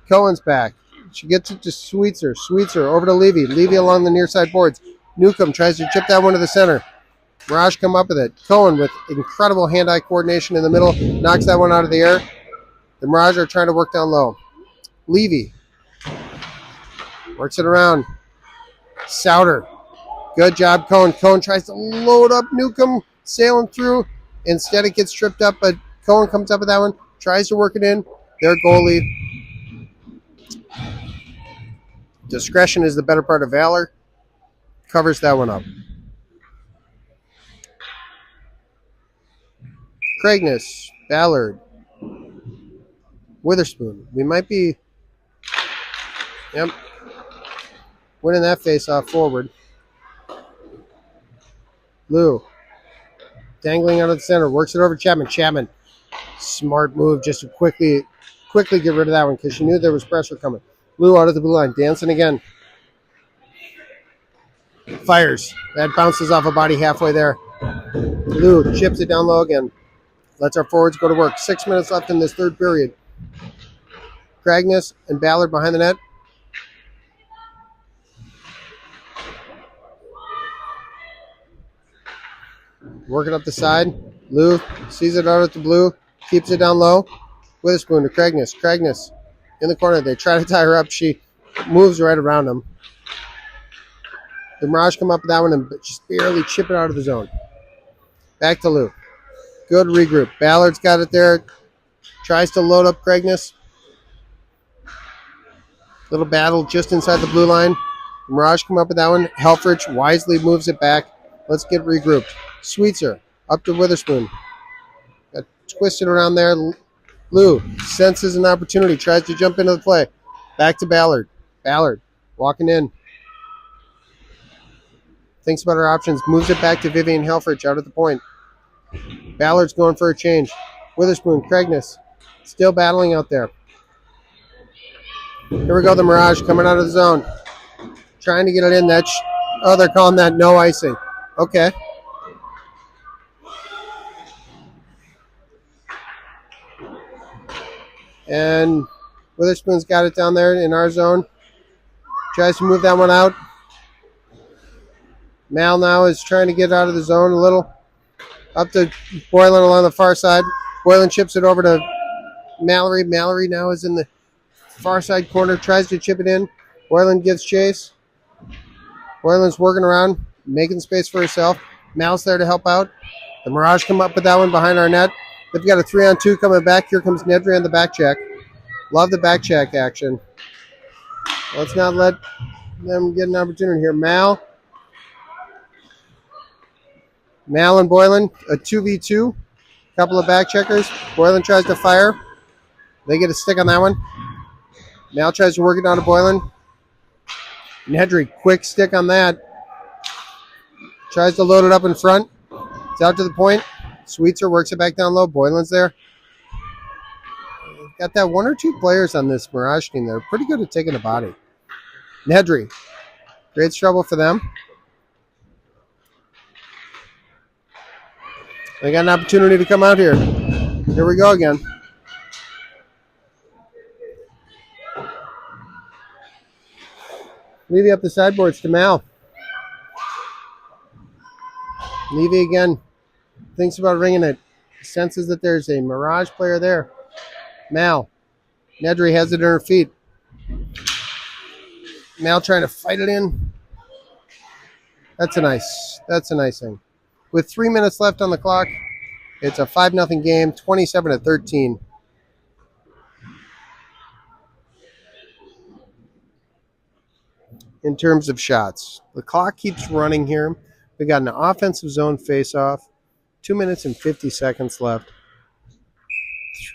Cohen's back. She gets it to Sweetser. Sweetser over to Levy. Levy along the near side boards. Newcomb tries to chip that one to the center. Mirage come up with it. Cohen with incredible hand-eye coordination in the middle. Knocks that one out of the air. The Mirage are trying to work down low. Levy works it around. Souter Good job, Cohen. Cohen tries to load up Newcomb, sailing through. Instead, it gets tripped up, but Cohen comes up with that one, tries to work it in. Their goalie. Discretion is the better part of valor. Covers that one up. Craigness, Ballard, Witherspoon. We might be, winning that face-off forward. Lou, dangling out of the center, works it over to Chapman. Chapman, smart move just to quickly get rid of that one because she knew there was pressure coming. Lou out of the blue line, dancing again. Fires. That bounces off a body halfway there. Lou chips it down low again. Lets our forwards go to work. 6 minutes left in this third period. Craigness and Ballard behind the net. Working up the side. Lou sees it out at the blue. Keeps it down low. Witherspoon to Craigness. Craigness in the corner. They try to tie her up. She moves right around them. The Mirage come up with that one and just barely chip it out of the zone. Back to Lou. Good regroup. Ballard's got it there. Tries to load up Craigness. Little battle just inside the blue line. Mirage come up with that one. Helferich wisely moves it back. Let's get regrouped. Sweetser up to Witherspoon. Got twisted around there. Lou senses an opportunity. Tries to jump into the play. Back to Ballard. Ballard walking in. Thinks about her options. Moves it back to Vivian Helferich out at the point. Ballard's going for a change. Witherspoon, Craigness, still battling out there. Here we go, the Mirage coming out of the zone. Trying to get it in. They're calling that no icing. Okay. And Witherspoon's got it down there in our zone. Tries to move that one out. Mal now is trying to get out of the zone a little. Up to Boylan along the far side. Boylan chips it over to Mallory. Mallory now is in the far side corner. Tries to chip it in. Boylan gives chase. Boylan's working around, making space for herself. Mal's there to help out. The Mirage come up with that one behind our net. They've got a 3-on-2 coming back. Here comes Nedry on the back check. Love the back check action. Let's not let them get an opportunity here. Mal and Boylan, a 2v2. Couple of back checkers. Boylan tries to fire. They get a stick on that one. Mal tries to work it down to Boylan. Nedry, quick stick on that. Tries to load it up in front. It's out to the point. Sweetser works it back down low. Boylan's there. Got that one or two players on this Mirage team that are pretty good at taking a body. Nedry, great trouble for them. They got an opportunity to come out here. Here we go again. Levy up the sideboards to Mal. Levy again thinks about ringing it. Senses that there's a Mirage player there. Mal. Nedry has it in her feet. Mal trying to fight it in. That's a nice thing. With 3 minutes left on the clock, it's a 5-0 game, 27-13. In terms of shots, the clock keeps running here. We got an offensive zone face-off. 2 minutes and 50 seconds left.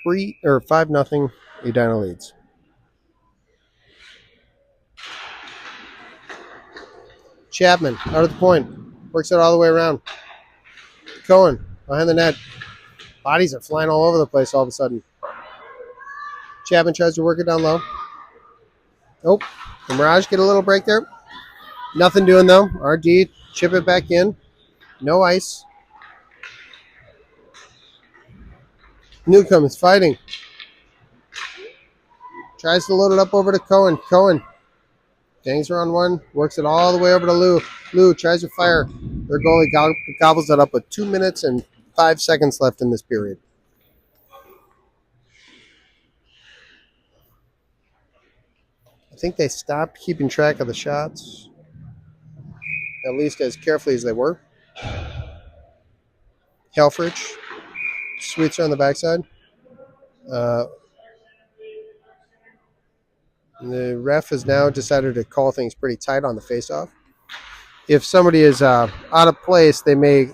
5-0. Edina leads. Chapman out of the point, works it all the way around. Cohen behind the net. Bodies are flying all over the place all of a sudden. Chapman tries to work it down low. Nope. The Mirage get a little break there. Nothing doing though. RD chip it back in. No ice. Newcomb is fighting. Tries to load it up over to Cohen. Cohen gangs her on one. Works it all the way over to Lou. Lou tries to fire. Their goalie gobbles it up with 2 minutes and 5 seconds left in this period. I think they stopped keeping track of the shots. at least as carefully as they were. Helferich. Sweets on the backside. The ref has now decided to call things pretty tight on the face-off. If somebody is out of place, they may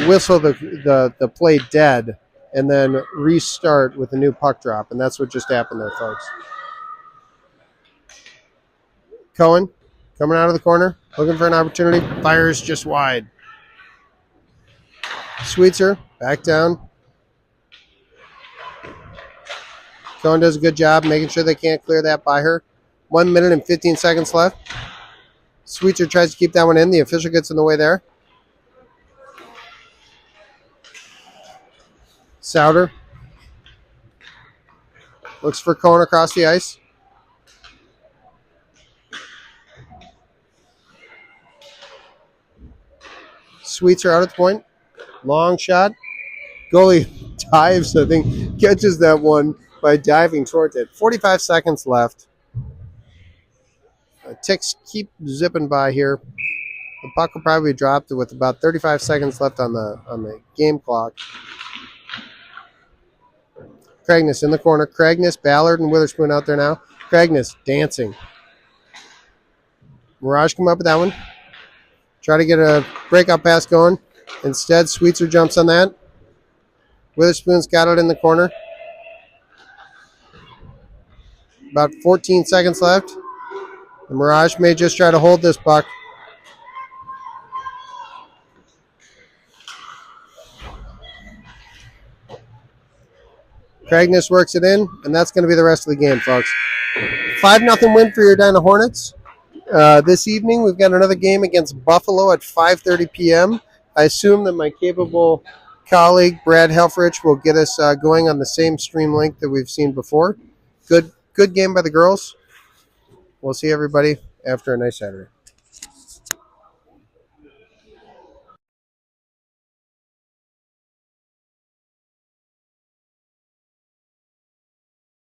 whistle the play dead and then restart with a new puck drop, and that's what just happened there, folks. Cohen coming out of the corner, looking for an opportunity, fires just wide. Sweetser back down. Cohen does a good job making sure they can't clear that by her. 1 minute and 15 seconds left. Sweetser tries to keep that one in. The official gets in the way there. Souter looks for Cohen across the ice. Sweetser out at the point. Long shot. Goalie dives, I think, catches that one by diving towards it. 45 seconds left. Ticks keep zipping by here. The puck will probably be dropped with about 35 seconds left on the game clock. Craigness in the corner. Craigness, Ballard, and Witherspoon out there now. Craigness dancing. Mirage come up with that one. Try to get a breakout pass going. Instead, Sweetser jumps on that. Witherspoon's got it in the corner. About 14 seconds left. The Mirage may just try to hold this puck. Craigness works it in, and that's going to be the rest of the game, folks. 5-0 win for your Edina Hornets. This evening, we've got another game against Buffalo at 5:30 p.m. I assume that my capable colleague, Brad Helferich, will get us going on the same stream link that we've seen before. Good game by the girls. We'll see everybody after a nice Saturday.